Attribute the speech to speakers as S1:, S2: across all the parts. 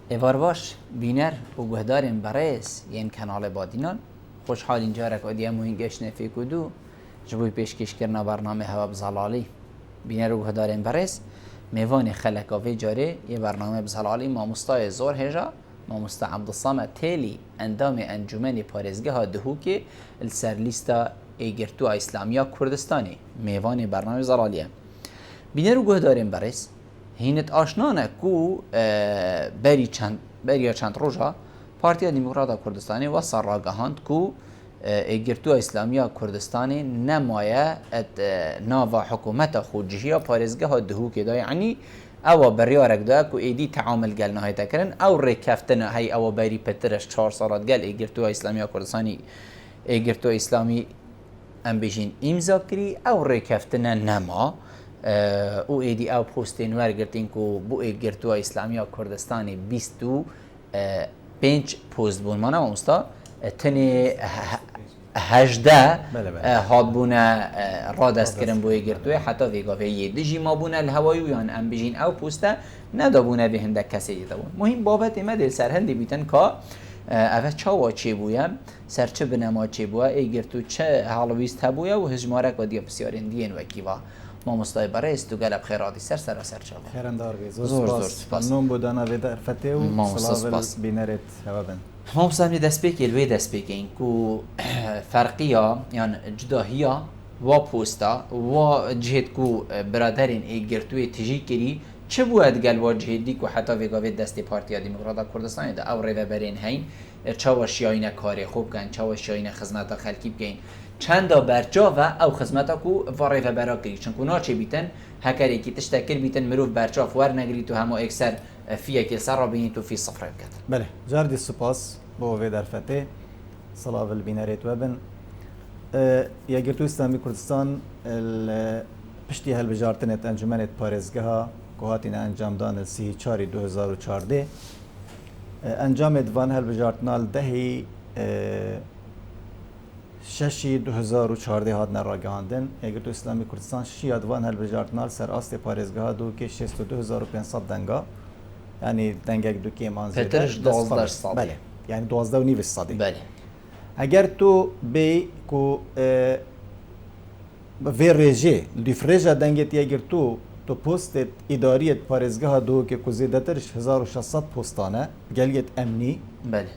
S1: ایوار باش بینر و گهدارین برایس یین کانال بادینان خوشحال اینجا رک ادیه موین گشنه فی کدو جبوی پیشکش کرنا برنامه هوا بزلالی بینر و گهدارین برایس میوان خلقاوی جاره یه برنامه بزلالی ما مستای زور هجا ما مست عبدالصمد تیلی اندام انجمن پارزگه ها دهو که السر لیستا ایگرتو اسلامیا کردستانی میوان برنامه بزلالیه بینر و گهدارین برایس هینت آشنانه کو بری چند روزا پارتیا دموکرات کردستانی و سراغهاند کو ایگرتو اسلامیا کردستانی نمایه ات ناوا حکومت خودجهیا پارزگه ها دهو که دا یعنی او بریارک دا کو ایدی تعامل گل نهایت کرن او ریکفتن هی او بری پترش 4 سالات گل ایگرتو اسلامیا کردستانی ایگرتو اسلامی ام بجین امضا کری او ریکفتن نما او ایدی او پوستین ورگرتین کو بو ایگرتو اسلامیا کردستانی 25 پوست بون مانا مستا تنی 18 هاد بونه را دست کردن بو ایگرتوی حتی ویگاوی یه دجی ما بونه الهوایی یان ام بجین او پوسته ندا به هنده کسی دیده بون مهم بابت ما دل سرهندی بیتن که اوه چاوا چی بویم سر چه بنما چی بوه ایگرتو چه حالویست هبویه و هجمارک و دیا بسیارین دین وکیوا ما مستای برای است و گلب خیراتی سر چاوا
S2: خیراندار بی
S1: زور سپاس
S2: نوم بودانا وی در فته و صلاول بینرت هوابن
S1: ما مستای دست بیکی الوی دست بیکی این کو فرقیا یعنی جداهیا و پوستا و جهت کو برادرین ایگرتوی تجی کری چه بود گل و جهدی کو حتی ویگاوی دست پارتیا دموکرات کردستان ده او ریو برین هین چاوا شیاین کاری خوب کن چاوا شیاین خدمت خلکی بکن چند برجا و او خدمتا کو واره و برا کری چون کو ناچه بیتن هکری کی تشتکر بیتن مروف برجا ور نگری تو همو اکثر فیه که سر را بینی تو فی صفر بکد
S2: بله جاردی سپاس بو وی در فته صلاة البیناریت وبن یاگرتو اسلامی کردستان پشتی هل بجارتنت انجمنت پارزگه ها که هاتین انجام دان 34 2014 انجام ادوان هل بجارتنال دهی 6 2014 هات نراگهاندن یاگرتو اسلامی کردستان 6 ادوان هل بجارتنال سر آست پارزگه ها دو که 62500 دنگا یعنی دنگک دو که ایمان زیده
S1: پترش 12 سالی
S2: بله یعنی 12 و نیو سالی
S1: بله
S2: اگر تو بی کو وی رژه لیفرژا دنگت اگر تو پست اداریت پارزگاه دو که کوزیده ترش 1600 پستانه گلیت امنی
S1: بله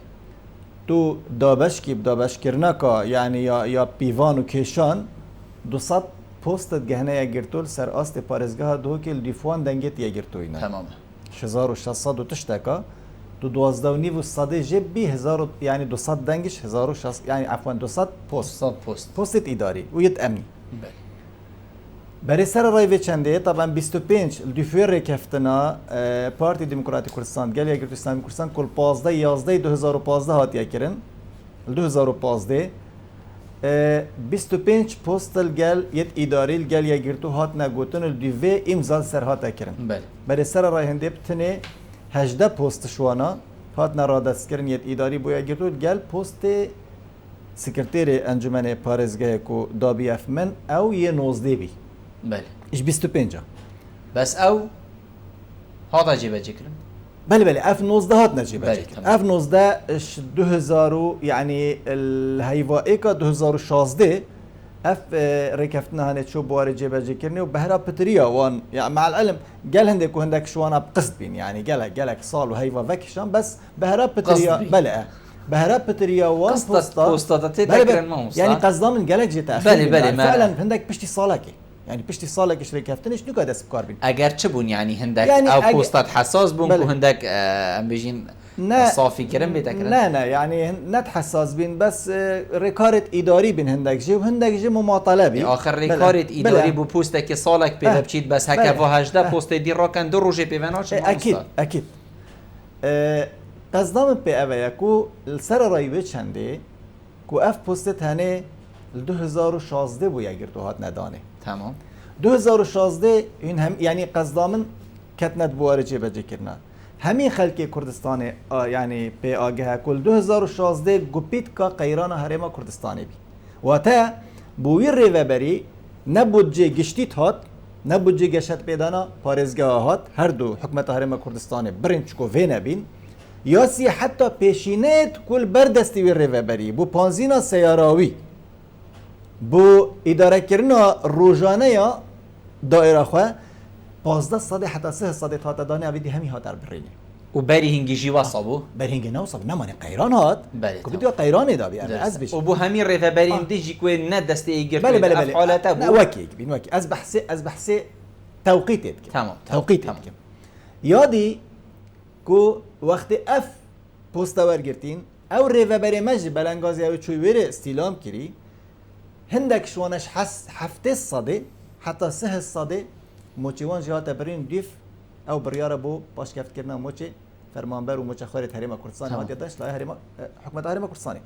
S2: تو دابش کی دابش کرنا کا یعنی یا پیوان و کشان 200 پست گهنه اگر تو سر است پارزگاه دو که لیفوان دنگت اگر تو اینا
S1: تمام
S2: 1600 تشتکا تو 12 و نیو صده جب بی 1000 یعنی 200 دنگش 1600 یعنی عفوا 200 پست اداری و یت امنی
S1: بله
S2: برای سر رای چنده طبعا 25 دیفور رکفتنا پارتی دموکراتی کردستان گل یاگرتو اسلامی کردستان کل 15 11 2015 هاتیا کرن 2015 25 پستل گل یت اداری گل یاگرتو هات نگوتن دیو امضا سر هاتا کرن
S1: بله
S2: برای سر رای هنده بتنه 18 پست شوانا هات نرادست کرن یت اداری بو یاگرتو گل پست سکرتیر انجمن پارزگاه کو دابی اف من او یه 19 بی
S1: بله
S2: ايش 25
S1: بس او هذا جيبه جكرم
S2: بله اف 19 هات نجيبه
S1: بله
S2: اف 19 اش 2000 يعني الهيفائيكا 2016 اف ركفتنا هنه شو بواري جيبه جكرني وبهرا بتريا وان يعني مع العلم قال هندك وهندك شو انا بقصد بين يعني قالك صال وهيفا فكشان بس بهرا بتريا بلا بهرا بتريا وان
S1: بوستا تتكرن ما
S2: يعني قصدا من قالك جيت
S1: اخي
S2: فعلا هندك بشتي صالكي يعني پشتی سالک شرکتنش نگاه دست بکار بین
S1: اگر چه بون یعنی هندک يعني او پوستات حساس بون که هندک ام بيجين صافي کرن بيتكرن
S2: نه يعني نت حساس بين بس ريكارت اداري بين هندك جي وهندك جي مماطله بي
S1: اخر ريكارت اداري بو پوستك سالک پیدا بچید بس هک و 18 پوست دی راکن دو روزه پیوناش
S2: اكيد قصدام بي اویا کو سر رایبه چنده کو اف پوست هنه 2016 بو یگر تو هات ندانه
S1: تمام
S2: 2016 این هم یعنی قصدامن کتنت بواره جبه جکرنا همین خلق کردستان یعنی پی آگه کل 2016 گپیت کا قیران هرما کردستانی بی و تا بوی ریوبری نبود جه گشتیت هات نبود جه گشت پیدانا پارزگاه هات هر دو حکمت هرما کردستان برنچ کو وی نبین یاسی حتی پیشینه کل بردستی وی ریوبری بو پانزینا سیاراوی بو اداره کردن روزانه یا دایره خواه 15 ساده حتی 3 ساده تا دانه اویدی همی ها در برینی
S1: و بری هنگی جیوا صابو
S2: بر هنگی نوصل نمانه قیران هات
S1: بله
S2: که بدو قیران دا بیاره از بش
S1: و بو همین ریفبرین دیجی که نه دسته ایگر
S2: بله بله بله
S1: حالته
S2: نه
S1: بو
S2: وکی بین وکی از بحث توقیتت که
S1: تمام
S2: توقیتت که یادی کو وقت اف پست ورگرتین او ریوبری مج بلنگازی او چوی ویره استیلام کری هندک شوانش هفته صده حتی 3 صده موچوان جهات برین دیف او بریار بو باش کفت کردن موچه فرمانبر و موچه خارج حریم کردستان هات داشت لای حریم حکومت حریم کردستان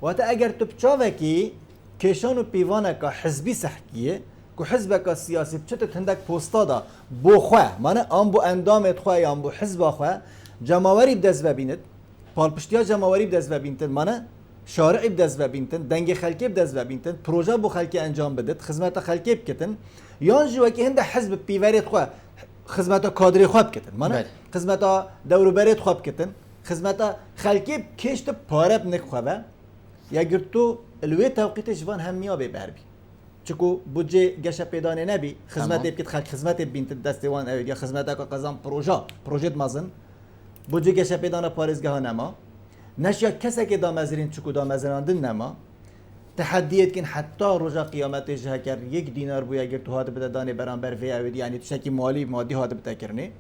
S2: و تا اگر تو بچاوه کی کشان و پیوانه که حزبی سحکیه که حزب که سیاسی بچت هندک پستا دا بو خواه مانه آن بو اندامت خواه یا آن بو حزب خواه جماوری بدز ببیند پالپشتیا جماوری بدز ببینتن مانه شارعی بدز ببینتن دنگ خلکی بدز ببینتن پروژه بو خلکی انجام بدید خدمت خلکی بکتن یان جوا که هنده حزب پیوریت خواه خدمت کادری خواب کتن مانه خدمت دوروبریت خواب کتن خدمت خلکی کشت پاره بنک خواه یا گرتو الوی توقیت جوان هم نیا به بربی چکو بودجه گشه پیدانه نبی خدمت بکت خلق خدمت بینت دستوان اوید یا خدمت که قزام پروژه مازن بودجه گشه پیدانه پارزگاه ها نما نشیا کسی که دامزرین چکو دامزراندن نما تحدیت کن حتی روزا قیامت جه کر 1 دینار بو اگر تو هات بده دانه برانبر وی اوید یعنی تو شکی مادی هات بده کرنه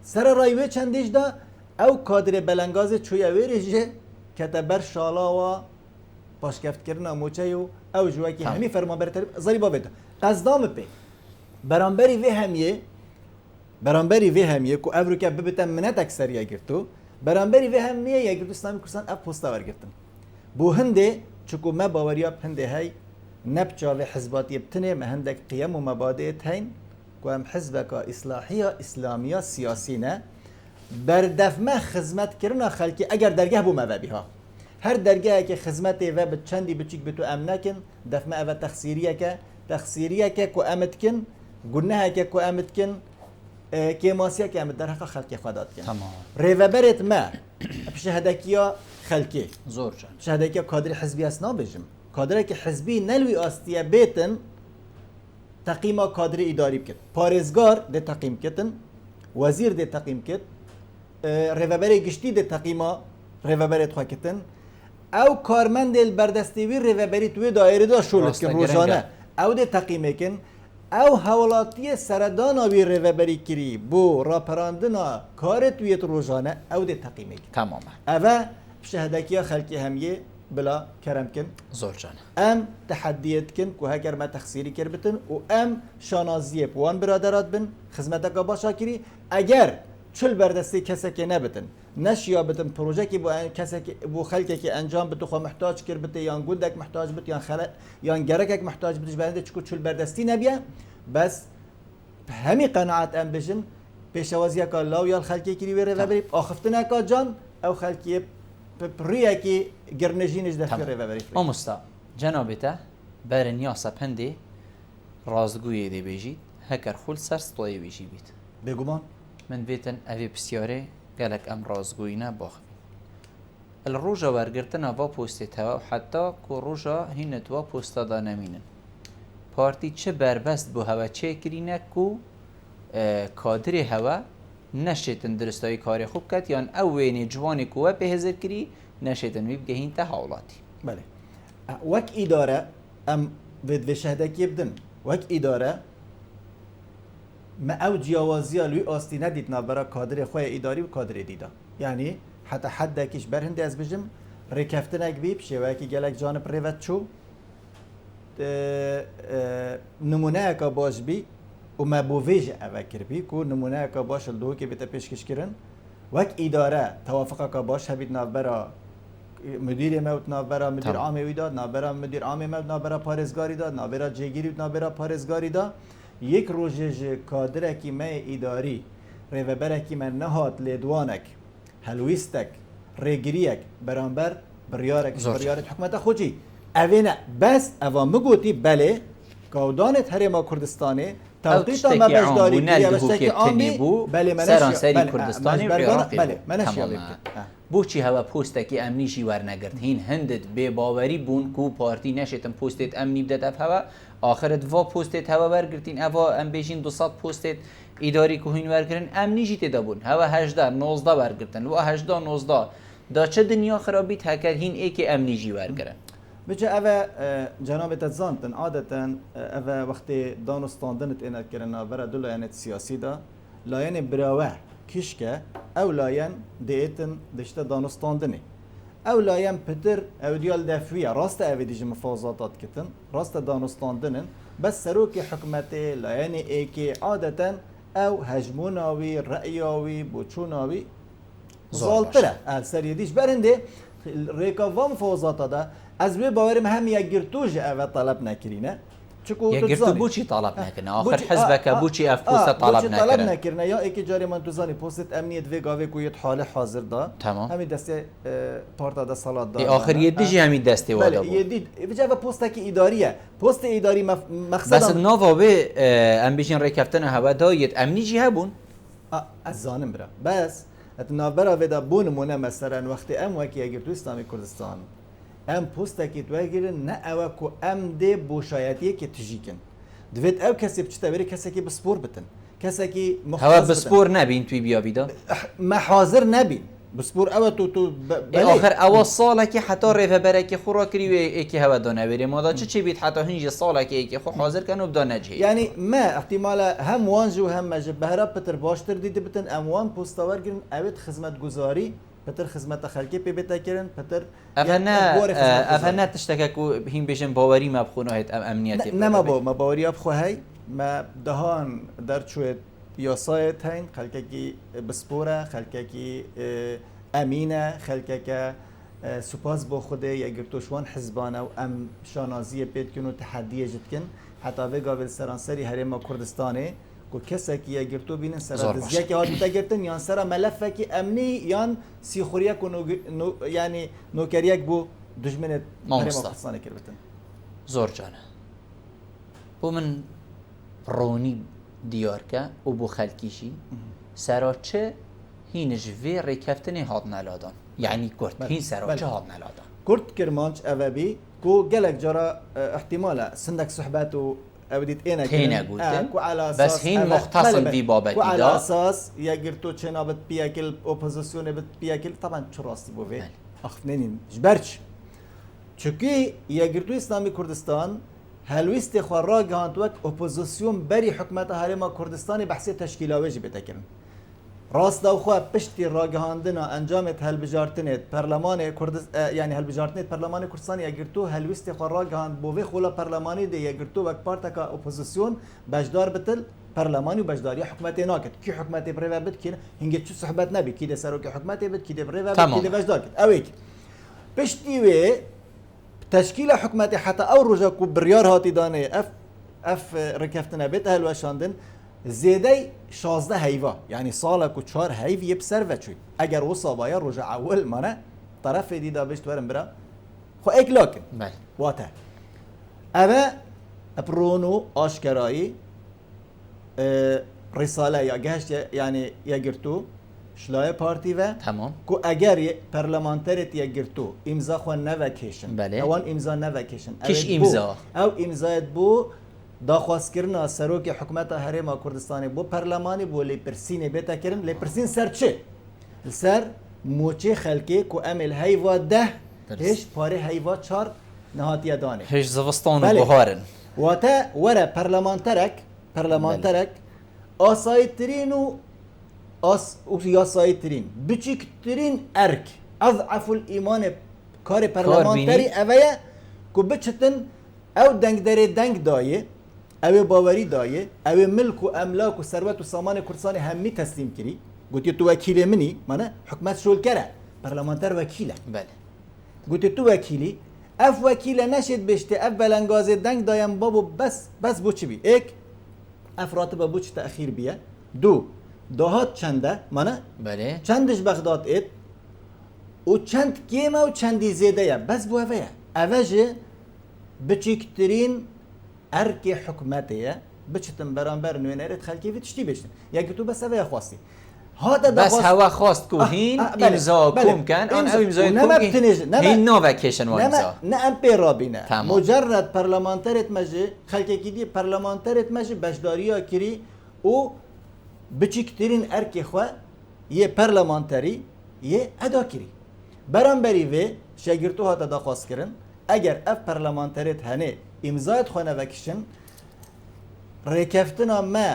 S2: سر رایوه چندش دا او کادر بلنگاز چوی اویرجه کتبر شالا و پاشکفت کردن موچه او جوه که همی فرمانبر طرف زری باوید قصدام پی برانبری وی همیه که او رو که ببتن منت اکثریه گرتو برانبری وی همیه یا گرتو اسلامی کردستان اف پستا ورگرتن بو هنده چکو ما باوریاب هنده های نبچا و حزباتی بتنه ما هندک قیم و مبادئ هین که هم حزبک اصلاحیه اسلامیه سیاسی نه بردفمه خدمت کردن خلکی اگر درگه بو مذهبی ها هر درگاه که خدمت و به چندی بچیک بتو امن کن دفمه و تخصیریه که کو امد کن گناه که کو امد کن که ماسیه که امد در حق خلقی خداد کن
S1: تمام
S2: ریوبرت ما بشهدکیا خلقی
S1: زور جان
S2: شهدکیا کادر حزبی اسنا بجم کادر که حزبی نلوی آستیه بیتن تقیما کادر اداری بکن پارزگار ده تقیم کتن وزیر ده تقیم کت ریوبری گشتی ده تقیما ریوبرت خواه کتن او کارمند البردستیوی ریوبری توی دایره دا شولت کن روزانه او ده تقیمه کن او حوالاتی سردان آوی ریوبری کری بو راپراندنا کار توی روزانه او ده تقیمه کن
S1: تماما
S2: اوه شهدکی خلکی همیه بلا کرم کن
S1: زور جان
S2: ام تحدیت کن که هگر ما تخصیری کر بتن و ام شانازیه بوان برادرات بن خدمتک باشا کری اگر چل بردستی کسی که نبتن نشیا بتن پروژه که بو خلقی که انجام بتو خو محتاج کر بته یا گندک محتاج بت یا خلق یا گرکک محتاج بتش برنده چکو چل بردستی نبیه بس همی قناعت ام بجن پیشوازی که الله یا خلقی کری وره و بری آخفتنه که جان او خلقی پریه که گرنجینش دفتی ره و بری
S1: امستا جنابته برنیا سپنده رازگوی دی بیجید هکر خول سر ستوی بیجی بیت
S2: بگمان
S1: من بيتن أبي بسيارة قالك أم رازقوينا باخذ الروجا ورقرتنا با بوستتها وحتى كو روجا هنا توا بوستا دانمينن بارتي چه بربست بو هوا چه كرينا كو كادر هوا نشتن درستاي كاري خوب كت يان اويني جواني كوا بهزر كري نشتن ويبقى هين تحولاتي
S2: بله وك إدارة أم ود شهدك يبدن وك إدارة ما او جیاوازی لوی آستی ندید نبرا کادر خواه اداری و کادر دیدا یعنی حتی حد کش برهنده از بجم رکفتن اگ بیب شوه که گلک جانب ریوت چو نمونه اکا باش بی و ما بوویج اوکر بی که نمونه اکا باش الدوه که بیتا پیشکش کرن وک اداره توافق اکا باش هبید نبرا مدیر موت نبرا مدیر عام ویداد نبرا مدیر عام موت نبرا پارزگاری داد نبرا جگیری نبرا پارزگاری داد یک روزه کادر کی ما اداری ریوبر کی من نهاد لیدوانک هلویستک ریگریک برانبر بریارک حکومت خوچی اوینه بس اوام گوتی بله کودانت حریم کردستانه توقيتا ما باش داري
S1: بونه
S2: باش
S1: دهو
S2: تاكي
S1: که
S2: عامي
S1: بو
S2: بله
S1: سرانسری
S2: بله
S1: کردستانی و
S2: بله
S1: عراقی
S2: بله
S1: بو.
S2: منش
S1: تماما.
S2: يا
S1: بوچی هوا پوستکی امنیشی ورنگرد هین هندت به باوری بون کو پارتی نشتن پوستت امنی بدت اف هوا آخرت وا پوستت هوا ورگرتین اوا ام بیشین 200 پوستت اداری کو هین ورگرن امنیشی تدا بون هوا 18 19 ورگرتن و 18 19 دا چه دنیا خرابیت هکر هین ای که امنیشی ورگرن
S2: بجا أبا جناب تزانتن عادة أبا وقت دانستاندنت إنك كرنا برا دولا يعني سياسي دا لا يعني براوه كيشكا أو لا يعني ديتن دشتا دانستاندني أو لا يعني بتر أو ديال دافوية راست أبي ديجي مفاوضات كتن راست دانستاندنن بس سروكي حكمتي لا يعني إيكي عادة أو هجموناوي رأياوي بوچوناوي زالتره سريديش برنده ريكافا مفاوضات دا از به باورم هم یک گرتوج اول طلب نکرینه چکو
S1: یا گرتو بوچی طلب نکنه آخر حزبك بوچی اف پوست طلب
S2: نکنه یا ایکی جاری من توزانی پوست امنیت و گاوه کویت حال حاضر دا
S1: تمام
S2: همین دسته پارتا دا سالات دا
S1: آخر یدیجی همین دسته وادا
S2: بود یدید بجا پوست کی اداریه پوست اداری مقصد
S1: بس ناوا به ام بیشین ریکفتن هوا دایت امنی جی هبون
S2: از زانم برا بس اتنابرا ودا بونمونه مثلا وقتی ام وکی اگر تو اسلامی کردستان ام پوستکی تو اگرن نه او کو ام ده بوشایتی که تجیکن دوید او کسی بچتا بری کسی که بسپور بتن کسی که
S1: مختص هوا بسپور نبین توی بیا بیدا
S2: ما حاضر نبین بسپور او تو
S1: آخر او ساله که حتی ریفه بره که خورا کری و ایکی هوا دانه بری مادا چه بید حتی هنج ساله که ایکی خو حاضر کنو بدانه جهی
S2: یعنی ما احتمالا هم وانجو هم مجب بهرا پتر باشتر دیده بتن اموان پوستاور گرن اوید خدمت گزاری پتر خدمت خلقی پی بیتا کرن پتر
S1: افنا تشتکه کو هین بیشن باوری ما بخونه هیت امنیتی
S2: نه ما باوری اب خو هی ما دهان در چوید یاسایت هین خلقه کی بسپوره خلقه کی امینه خلقه که سپاس با خوده یا گرتوشوان حزبانه و ام شانازی پید کن و تحدیه جد کن حتی وگاول سرانسری هرما کردستانه کو کسی که یا گرتو بینن سر دزگی که هاتی تا گرتن یان سر ملفه که امنی یان سیخوریه که یعنی نوکریه بو دجمنت هرما کردستانه کربتن
S1: زور جانه بو من رونی دیار که و بو خلکیشی سراچه هینش وی ریکفتنی هاد نلادان یعنی کرد هین سراچه هاد نلادان
S2: کرد کرمانچ اوابی کو گلک جرا احتمالا سندک صحبتو اوديت انا
S1: كده بس هين مختصم في بابتي
S2: ده على اساس يقرتو تشينا بت بياكل اوبوزيسيون بت بياكل طبعا شو راستي بوفي اخفنين جبرش چونكي يقرتو اسلامي كردستان هلويست خورا گانتوك اوبوزيسيون بري حكومت هرما كردستان بحث تشكيلاوي بتكرن راست دو خو پشتی راگهاندنا انجامت هلبجارتنت پارلمان کردستان یعنی هلبجارتنت پارلمان کردستان یگرتو هلویست خو راگهاند بووی خولا پارلمانی ده یگرتو وک پارتکا اپوزیسیون بجدار بتل پارلمانی و بجداری حکومت ناکد کی حکومت بریو بد کی هنگ چه صحبت نبی کی ده سرو کی حکومت بد کی ده بریو بد کی ده بجدار کد اویک پشتی و تشکیل حکومت حتی او رجا کو بریار هاتی دانه اف رکفتنا بیت هلوشاندن زیده 16 هیوا یعنی سالا کو 4 هیو یه بسر و چوی اگر و صابایا رجع اول مانه طرف دیدا بشت ورم برا خو ایک لاکن
S1: بله
S2: واته اوه اپرونو آشکرایی رساله یا گهشت یعنی یگرتو شلای پارتی و
S1: تمام
S2: کو اگر پارلمانتریت یگرتو امضا خو نوکیشن
S1: بله
S2: اوان امضا نوکیشن
S1: کش امضا
S2: او امضایت بو داخواست کردن سروک حکومت هرما کردستانی بو پارلمانی بو لیپرسین بیتا کردن لیپرسین سر چه؟ سر موچه خلکی کو امل هیوا 10 هش پاره هیوا 4 نهاتیه دانه
S1: هش زوستان و بهارن
S2: واتا ورا پارلمانترک آسایترین و یاسایترین بچکترین ارک اضعف الایمان کار پارلمانتری اوه کو بچتن او دنگ دایه او باوری دایه او ملک و املاک و ثروت و سامان کردستان همی تسلیم کری گوتی تو وکیل منی منه حکومت شول کره پارلمانتر وکیله
S1: بله
S2: گوتی تو وکیلی اف وکیل نشد بشته اولا گاز دنگ دایم بابو بس بو چی بی ایک اف راتب بو چی تأخیر بیه دو دهات چنده منه
S1: بله
S2: چندش بغداد اید و چند کیمه و چندی زیده یه بس بو اوه اوه بچکترین ارک حکومتیه بچتن برانبر نوێنەرێت خەلکی تشتی بێشتن یەکگرتو بەس ئەوەیە خواستی هاتە
S1: بس هوا خواست کو هین امضا کوم کن آن او امضای کوم هین ناوه کشن و امضا
S2: نه ام پی رابینه مجرد پرلمانترت مجی خلکی دی پرلمانترت مجی بشداریا کری و بچیکترین ارکی خو یه پرلمانتری یه ادا کری برانبری و شاگردو هات ادا خواست کرن اگر اف پرلمانترت هنه امضایت خونه وکشن ریکفتنا ما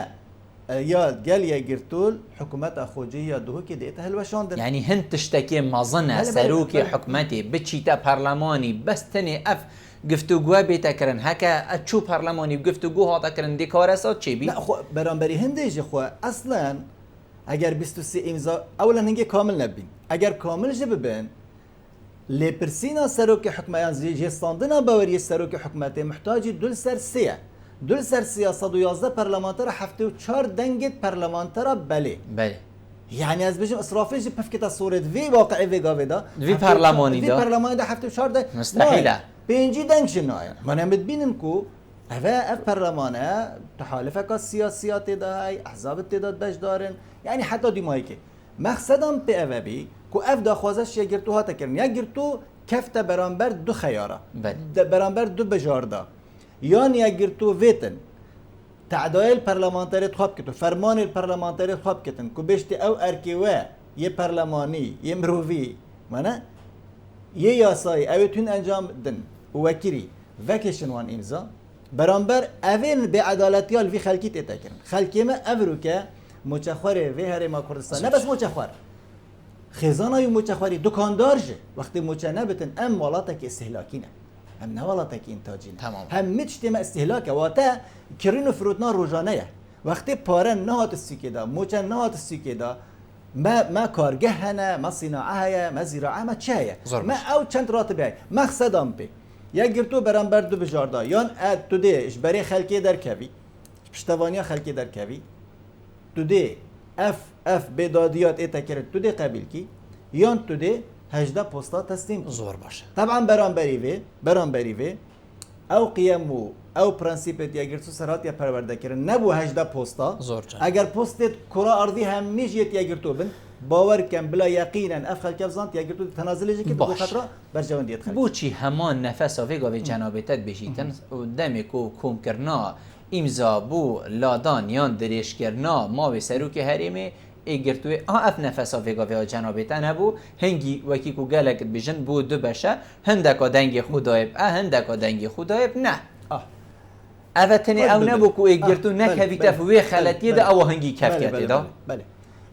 S2: یا گل یا گرتول حکومت اخوجی یا دو که دیت هلوشاندن
S1: یعنی هند تشتکی مظنه سروک حکومتی بچیتا پارلمانی بس تنی اف گفتگو بیتا کرن هکا اچو پارلمانی گفتگو هاتا کرن دیکارسات چی بی؟
S2: نه خو برانبری هندیجی خو اصلا اگر 23 امضا اولا هنگی کامل نبین اگر کامل جه ببین لپرسینا سروک حکومت جستاندنا باوری سروک حکومتی محتاجی دل سر سیه دل سر سیاست و 11 پارلمانتر 74 دنگت پارلمانتر بله یعنی از بجم اسرافیل جی پفکتا صورت وی واقع وی گاویدا
S1: وی پارلمانی دا
S2: وی پارلمانی دا 74 دنگ
S1: مستحیله
S2: پنجی دنگ شنای من هم ببینم کو اف پارلمانه تحالف کا سیاسیات دای احزاب تعداد بش دارن یعنی حتی دیمایی که مقصدم به اوبی کو اف دا خوازش یگرتو هاتا کرن یگرتو کفت برانبر دو خیاره برانبر دو بجاردا یان یگرتو ویتن تعدایل پارلمانتری خواب کتو فرمان پارلمانتری خواب کتن کو بشتی او ارکیوه یه پارلمانی یه مروی منه یه یاسایی اوتون انجام دن وکری وکشن وان امضا برانبر اوین به عدالتیال وی خلکی تیتا کرن خلکی ما افرو که مچخوره وی هرما کردستان نه بس مچخور خزانه مچخوری دکاندار جه وقتی مچه نبتن ام ولاتک استهلاکی نه هم نه ولاتک انتاجی نه هم میتشتی ما استهلاکه واتا کرین و فروتنا روزانه وقتی پاره نهات السیکه دا مچه نهات السیکه دا ما کارگه هنه ما صناعه ما زراعه ما چه ما او چند راتبه های مقصدم بی یک گرتو برانبر دو بجاردا یان اد تو دیش برای خلکی در کوی پشتوانی خلکی در کوی تو دی اف بدادیات ایتا کرد تو دی قبیل کی یان تو دی 18 پستا تسلیم
S1: زور باشه
S2: طبعا برانبری وی او قیمو او پرنسیپت یا گرتو سرات یا پرورده کردن نبو 18 پستا اگر پستت کرا ارضی همیش یت یا گرتو بن باور کن بلا یقینا اف خلک افزانت یا گرتو تنازلی که بو خطر بر جواندیت خلک
S1: بو چی همان نفس اوی گاوی جنابتت بشیتن دمی کو کوم کرنا امضا بو لادان یان دریش کرنا ما به سروک حریمه ایگرتوی اف نفس اوی گاوی جنابتن ابو هنگی وکی کو گلک بجن بو دو بشه هندکا دنگ خدایب هندکا دنگ خدایب نه اوتنی او نبو کو ایگرتو نکوی تفوی خلطیه ده او هنگی کف کرده ده
S2: بله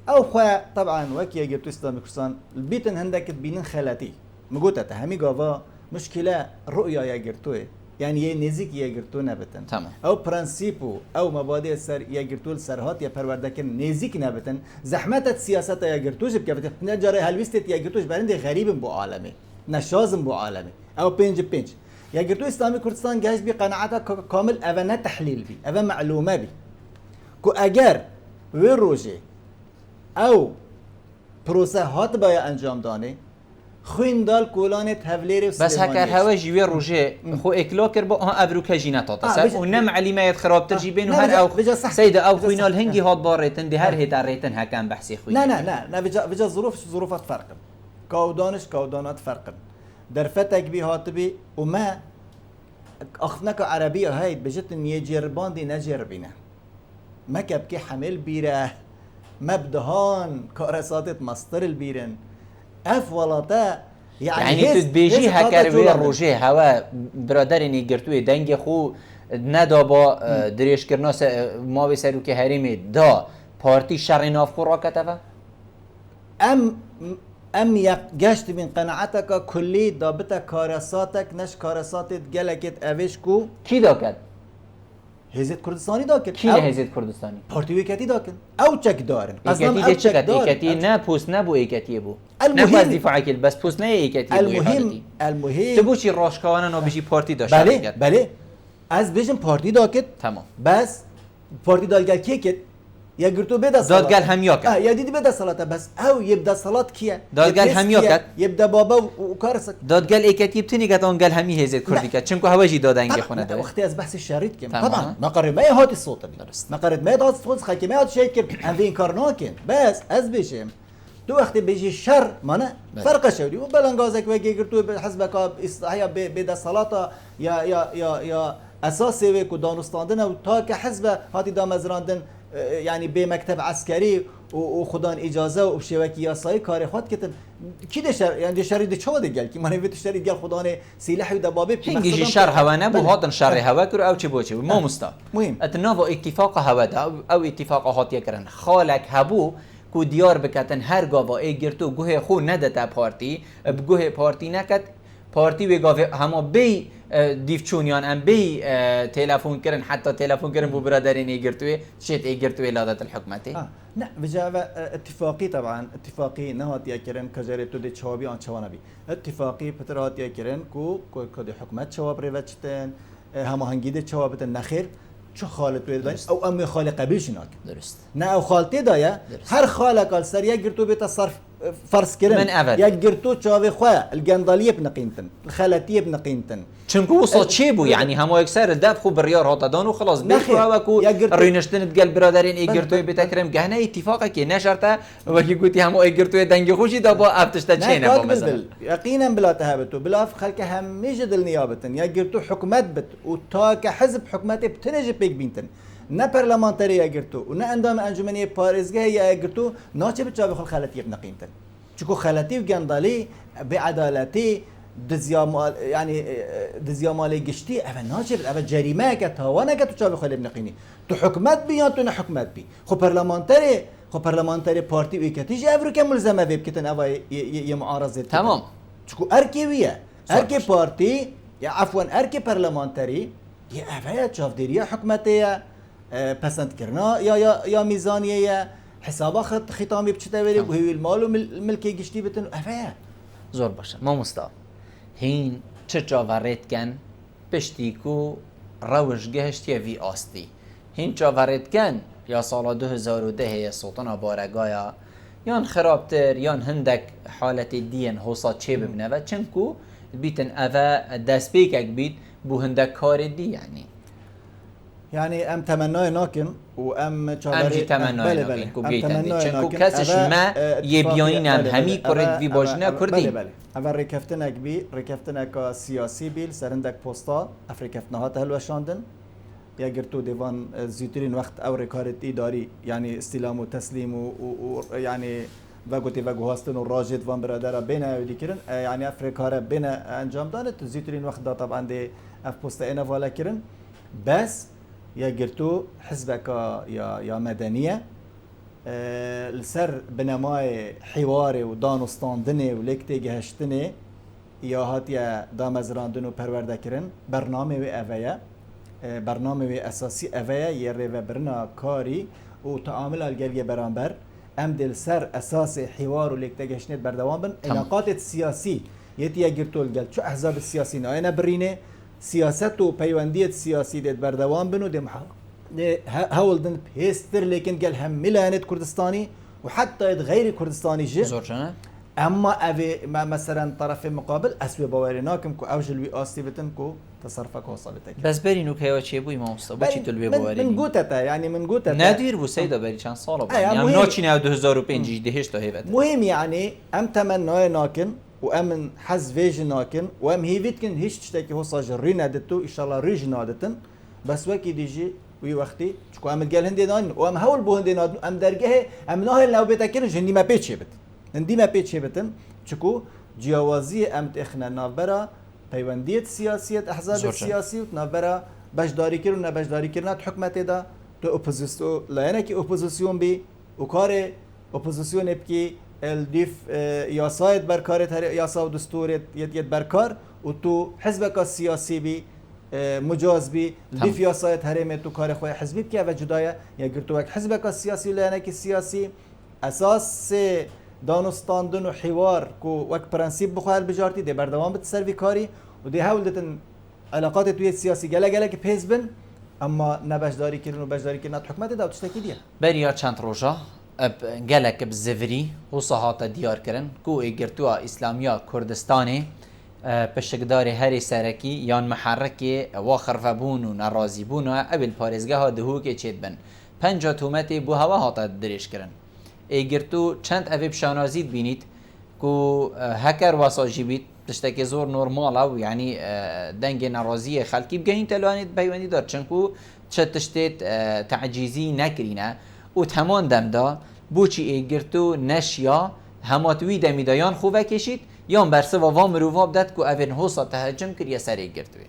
S2: او خواه طبعا وکی ایگرتو اسلامی کردستان البیتن هندکت بینن خلطی مگوته همی گاوا مشکله رؤیا ایگرتوه یعنی یه نزیک یگرتو نبتن
S1: تمام
S2: او پرنسیپو او مبادئ سر یگرتو سرهات یا پرورده کن نزیک نبتن زحمت سیاست یگرتو جب که نه جاره هلویست یگرتوش برنده غریبم بو عالمه نشازم بو عالمه او پنج یگرتو اسلامی کردستان گهش بی قناعت کامل او نه تحلیل بی او معلومه بی کو اگر وی روزه او پروسه هات باید انجام دانه خویندال کولانت هفلیر
S1: بس هکر هوا جیوی روژه خو اکلا کر با ابرو کجینا تاتا و نم علیمایت خراب تجیبین و هر او سید او خوینال هنگی هات بار ریتن دی هر هیتر ریتن هکم بحثی خوین
S2: نه بجا ظروفات فرقن کودانات فرقن در فتک بی هات بی و ما اخنک عربیه هاید بجتن یه جربان دی نجربینه ما کبکی حمل بیره مبدهان کارساتت مستر البیرن اف ولاتا
S1: يعني تدبيجي هكر ويا روجي هوا برادرني قرتوي دنگ خو ندا با دريش كرنا ما بيسرو كي هريمي دا بارتي شر ناف خورا كتفا
S2: ام يقشت من قناعتك كلي دابتا كارساتك نش كارساتت جلكت اويش كو
S1: كي داكت
S2: هزت كردستاني داكن
S1: كي هزت كردستاني
S2: بارتي ويكاتي داكن او تشك دارن
S1: ايكاتي دي تشك ايكاتي نا بوست نبو ايكاتي بو المهم دفاعك بس بوست نا ايكاتي
S2: المهم
S1: تبوشي راشكوانا نو بيجي بارتي داشت
S2: بله از بيجن بارتي داكت
S1: تمام
S2: بس بارتي دالگل كيكت یا گرتو بده صلات
S1: دادگال همیا کرد.
S2: یا دیدی بده صلات بس او یبدا صلات کیه
S1: دادگال همیا کرد.
S2: یبدا بابا و کارسک
S1: دادگال ایکتی بتونی که دادگال همی هزید کردی کرد چون که هواجی دادنگی خونه داره.
S2: وقتی از بحث شريط كم
S1: تمام.
S2: طبعا ما قرر ما يهات الصوت
S1: درست.
S2: ما قرر ما يهات الصوت خاكي ما يهات شيء كم عن في انكار ناكن بس از بيشم تو وقتی بيجي الشر مانا فرق شوري وبلنغازك وجي قرتو حسبك اصلاحيه بدا صلاة يا اساسي وكو دانستاندن و تا که حزب هاتی دامزراندن يعني بمكتب عسكري وخدان اجازه و شبكه یاسایی کار خود کتن کی ده شر يعني شرید چه وده گل کی من ویت شرید گل خدان سلاح و دبابه
S1: هنگی شر هوا نبو هاتن شر هوا کرو او چه بوچه ما مستا
S2: مهم
S1: اتناف اتفاق هوا ده او اتفاق هات کرن خالک هبو کو دیار بکتن هر گاوا ای گرتو گوه خو ندته پارتی بگوه پارتی نکت پارتی بگاوه هما بی دیفچونیان ام بی تلفون کرن حتی تلفون کرن بو برادرین ایگرتوی شیت ایگرتوی لادت الحکمتی
S2: نه بجاوه اتفاقی طبعا اتفاقی نهات یا کرن کجاری تو دی چوابی آن چوانه بی اتفاقی پترات یا کرن کو کد حکمت چواب روچتن هما هنگیده چوابتن نخیر چه خالت وید او ام خال قبیلش ناک
S1: درست
S2: نه او خالتی دایا هر خاله کال سر یک گرتو بیت صرف فرض کرن
S1: من اول
S2: یک گرتو چاوی خواه الگندالیه بنقینتن الخالتیه بنقینتن
S1: چونکو وصل چی بو يعني همو اكثر داب خو بريار هات دان وخلاص بيخو هواكو رينشتن تقال برادرين ايجرتوي بتكرم كهنا اتفاقك كي نشرته وكي قلتي همو ايجرتوي دنگي خوشي دابا افتشتا تشينا مثلا
S2: يقينا بلا تهابتو بلا خلك هم يجدل نيابتن يا جرتو حكومات بت وتا كحزب حكومات بتنجي بيك بينتن نه پارلمانتری اگرتو و نه اندام انجمنی پاريزگاه یا اگرتو ناچه بچاوی خل خالتی بنقینتن چکو خالتی و گندالی بعدالتی دزیامال يعني دزیامال گشتی اول ناچه اول جریمه که تاوانه که تو چاوی خالی بنقینی تو حکومت بی یا تو نه حکومت بی خو پارلمانتری پارتی ویکتیج افرو که ملزمه ویب کتن اول یه معارضه
S1: تمام
S2: چکو ارکی ویه ارکی پارتی یا عفوا ارکی پارلمانتری یه اول چافدیری حکومتیه پسند کرنا یا میزانیه حسابا ختامی بچته ولی و هی المال و ملکی گشتی بتن اول
S1: زور باشه ما مستا هین چه جاورید کن پشتیکو روش گهشتی وی آستی هین جاورید کن یا سال 2010 یا سلطان بارگایا یان خرابتر یان هندک حالت دین حوصا چه ببینه و چنکو بیتن اوه دست بیکک بیت بو هندک کار دی
S2: يعني ام تمنای ناکن و ام
S1: چاوری تمنای ناکن کو بیتن چنکو کسش ما یه بیانین هم همی کرد وی باشنه کردی
S2: اول رکفتنک سیاسی بیل سرندک پستا افریکفتنه ها تهلوشاندن یا گرتو دیوان زیترین وقت او رکارت اداری يعني استلام و تسلیم و يعني وقتی وقو هستن و راجد وان برادر بینه و دیکرن يعني افریکا را بینه انجام دانت زیترین وقت دا طبعا دی اف پستا اینا والا کرن بس یا گرتو حزبك یا مدنیه لسر بنمای حوار و دانستاندنه و لکتی گهشتنه یا هاتیا دامزراندن و پرورده کرن برنامه و اویا برنامه و اساسی اویا یه رو برنا کاری و تعامل الگریه برانبر ام دل سر اساس حوار و لکتی گهشتنه بردوام بن علاقات سیاسی یتیا گرتو الگل چو احزاب السیاسی ناینا برینه سیاست و پیوندیت سیاسی دید بردوام بنو دیم هول دن پیستر لیکن گل هم ملانت کردستانی و حتی غیر کردستانی جه اما اوی مثلا طرف مقابل اسوی باوری ناکم کو اوجلوی آستی بتن کو تصرفك وصلتك
S1: بس برينو كيو تشي بو ما مصطفى بچي تلبي باوري
S2: من قوتتا يعني من قوتتا
S1: نادير بو سيدا بري چند سال يعني نوچي ناو 2005 دهش تو هيبت
S2: مهم يعني ام تمنای ناکن و ام حز ویج ناکن و ام هیویت کن هیچ چیزی که حساج ری ندتو ان شاء الله ریج نادتن بس وکی دیجی وی وقتی چکو ام گل هندی نان و ام هول بو هندی ناد ام درگه ام نه لو بتکن جندی ما پیچه بت هندی ما پیچه بتن چکو جیاوازی ام تخنا نابرا پیوندیت سیاسیت احزاب سیاسی و نابرا بشداری کرن نه بشداری کرن حکومت دا تو اپوزیسیون لانه کی اپوزیسیون بی و کار اپوزیسیون بکی الديف ياسايد بركارت ياسا ودستورت يد بركار وتو حزبك السياسي بي مجاز بي الديف ياسايد هرمت تو كار خويا حزبي بكي وجدايا يا قرتوك حزبك السياسي لانك السياسي اساس دانستاندن وحوار كو وك برانسيب بخوال بجارتي دي بردوام بتسرفي كاري ودي هاول دتن علاقات توی سیاسی گله که حزبن اما نبشداری کردن و بشداری کردن حکومت دا تشتکی دیه
S1: بریا چند روزا اب گلک بزفری و صحات دیار کردن کو ایگرتوا اسلامیا کردستانی پشتگدار هری سرکی یان محرکی و خرفبون و نرازی بون و ابل پارزگاه ها دهو که چید بن 50 تومتی بو هوا هاتا درش کردن ایگرتو چند اوی بشانازید بینید کو هکر واساجی بید تشتکی زور نورمال او یعنی دنگ نرازی خلکی بگهین تلوانید بیوانی دار چنکو چه تشتید تعجیزی نکرینه و تمان دم دا بوچی ایگرتو نشیا هماتوی دمیدایان خوبه کشید یا برسه و وام رواب داد که اوین حوصا تهجم کریه سر ایگرتوی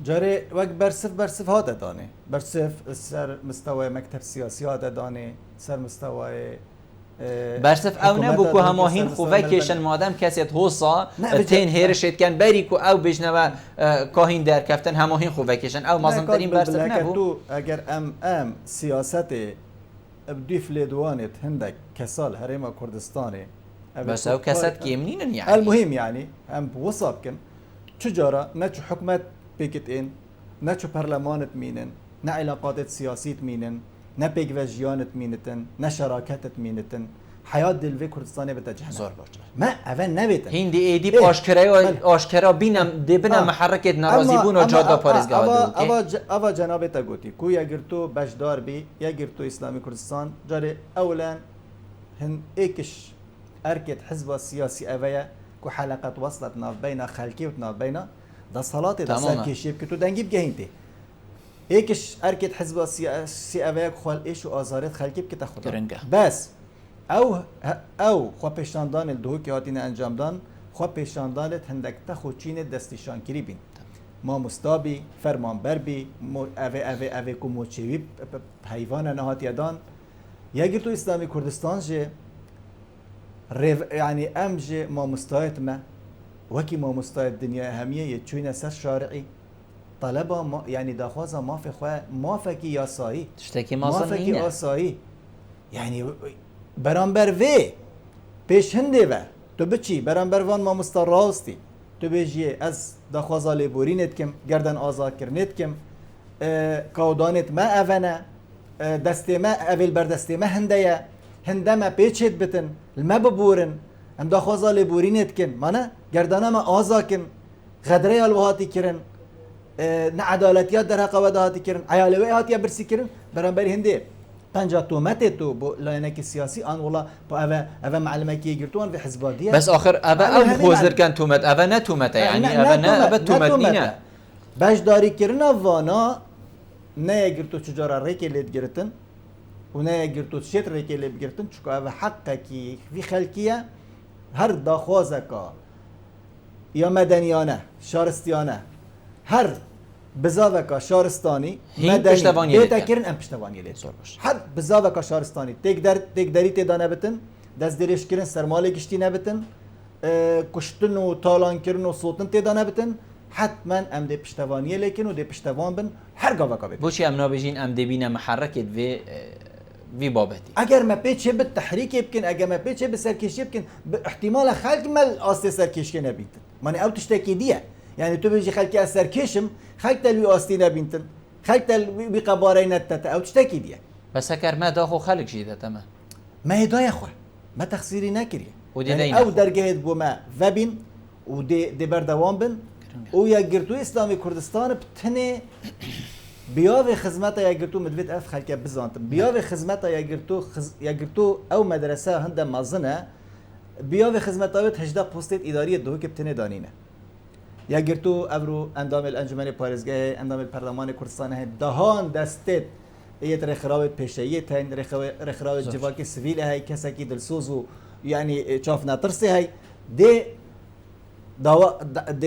S2: جاري وقت برسف هذا داني برسف سر مستوى مكتب سياسي هذا داني سر مستوى
S1: برسف او نبو که هماهین خوبه کشن مادم کسی حوصا تین هیرشید کن بری که او بجنوه کاهین در کفتن هماهین خوبه کشن او مازمترین برسف نبو
S2: اگر ام سیاست بديف لدوانت هندك كسال هريما كردستاني
S1: بس او كسات كيمنين يعني
S2: المهم يعني ام بوصابكن تجارة نتشو حكومات بيكتين نتشو برلمانت مينن نا علاقات سياسيت مينن نا بيك وجيانت مينتن نا شراكتت مينتن حياة دلوي كردستاني بتجهنا
S1: زور باشه
S2: ما اول نبيتن
S1: هندي ايدي آشکرا بینم دبنا محرکت نرازی بون و جادا پارزگاه دو
S2: اوا جناب تگوتی کو اگر تو بشدار بی اگر تو اسلامی کردستان جاری اولا هن ایکش ارکت حزب سیاسی اویا کو حلقات وصلت ناف بین خلکی و ناف بین دا صلات دا سر کشیب که تو دنگی بگهینتی ایکش ارکت حزب سیاسی اویا خال ایش و آزارت خلکی بکتا خدا بس او خو پیشاندان الدهو که هاتین انجام دان خو پیشاندانت هندک تخو چین دستیشان کری بین ما مستابی فرمانبر بی اوه کو موچوی حیوان نهاتی دان یکی تو اسلامی کردستان جه یعنی ام جه ما مستایت ما وکی ما مستایت دنیا همیه یه چوین سر شارعی طلبا ما یعنی داخوازا مافی خواه مافکی یاسایی
S1: تشتکی
S2: مافکی آسایی یعنی برانبر وی پیش هنده و تو بچی برانبر وان ما مستراستی تو بیجیه از داخوازا لیبورینت کم گردن آزاد کرنت کم کودانت ما اوانه دسته ما اول بر دسته ما هنده هنده ما پیچت بتن الما ببورن هم داخوازا لیبورینت کن مانا گردن ما آزاد کن غدره الوهاتی کرن نه عدالتیات در حق ودهاتی کرن عیالوی هاتی برسی کرن برانبر هنده 50 تومته تو بو لاینکی سیاسی آن ولا با اوه معلمه کی گرتوان في حزبادیه
S1: بس آخر اوه او خوزر کن تومت اوه نه تومته یعنی اوه نه اوه تومت نینه
S2: باش داری کرنا وانا نه گرتو چجارا ریکی لید گرتن و نه گرتو شت ریکی لید گرتن چکو اوه حقه کی في خلقیه هر داخوازه کا یا مدنیانه شارستیانه هر بزاوکا شارستانی
S1: مدنی
S2: بیتا کرن ام پشتوانی لید هر بزاوکا شارستانی تک دری تیدا نبتن دست درش کرن سرمالی گشتی نبتن کشتن و تالان کرن و صوتن تیدا نبتن حتما ام دی پشتوانی لیکن و دی پشتوان بن هر گاوکا بید
S1: بوچی ام نابجین ام دی بینه محرکت وی بابتی
S2: اگر ما پیچه به تحریک بکن اگر ما پیچه به سرکشی بکن احتمال خلق مل آسته سرکشی نبیتن مانی او تشتکی دیه يعني تو بيجي خلك أثر كشم خلك تلوي أستينا بنتن خلك تلوي بقبارين التتا أو تشتكي دي
S1: بس هكر ما داخو خلق جيدة تمام
S2: ما هي دا يا أخوة ما تخسيري ناكري
S1: يعني
S2: أو درجة بوما فبين ودي بردوان بن ويجرتو إسلامي كردستان بتني بياوي خدمتها يجرتو مدفت أف خلك بزانت بياوي خدمتها يجرتو أو مدرسة هندا مازنة بياوي خدمتها هجدا بوستيت إدارية دهو كبتني دانينه یا گرتو ابرو اندام الانجمن پارزگاه اندام الپرلمان کردستان ہے دهان دستت ایت رخراوت پیشیت ہے رخراوت جواک سویل ہے کسا کی دلسوزو یعنی چاف ناترسی ہے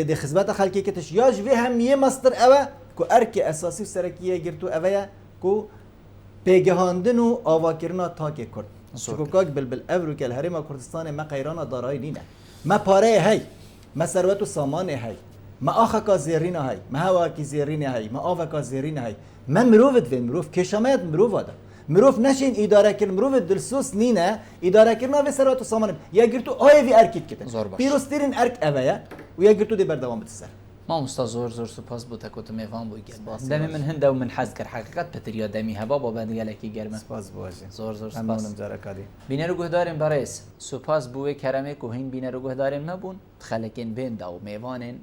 S2: ده خدمت خلقی کتش یا جوی هم یه مصدر اوه کو ارک اساسی سرکیه گرتو اوه کو پیگهاندن و آواکرنا تاک کرد چکو کاک بلبل ابرو که الهرم کردستان ما قیران دارای نینه ما پاره هی ما ثروت و سامان هی ما آخا زیرین هی ما هوا کی زیرین هی ما آوا زیرین هی ما مروفت وین مروف کشامت مروف وادا مروف نشین اداره کن مروف دلسوس نینه اداره کن ما ثروت و سامان یا گرتو آی وی ارکیت کتن پیروسترین ارک اویا و یا گرتو دی بردوام بتسر
S1: ما مستە زۆر سوپاس بۆ تەکۆتە میێوان بۆی گەرم
S2: سپاس
S1: دەمی
S2: باش.
S1: من هەندە و من حەز کرد حقیقت پتریا دەمی هەبا بۆ بەدگەلێکی گەرمە
S2: سپاس بواژێ
S1: زۆر سپاس
S2: هەمانم جارەکاری
S1: بینەر و گوهدارên بەڕێز سوپاس بووێ کەرەمێک و هین بینەر و گوهدارên مەبوون خەلکên بێندا و میێوانên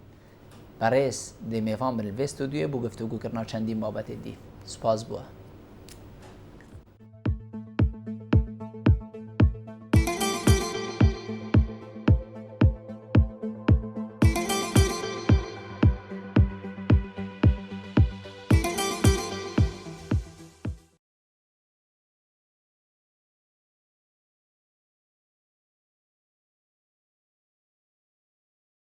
S1: بەڕێز دێ میێوان بن لە ڤێ ستودیۆ بۆ گفتوگوکردنا چەندین بابەتێ دی سوپاس بووە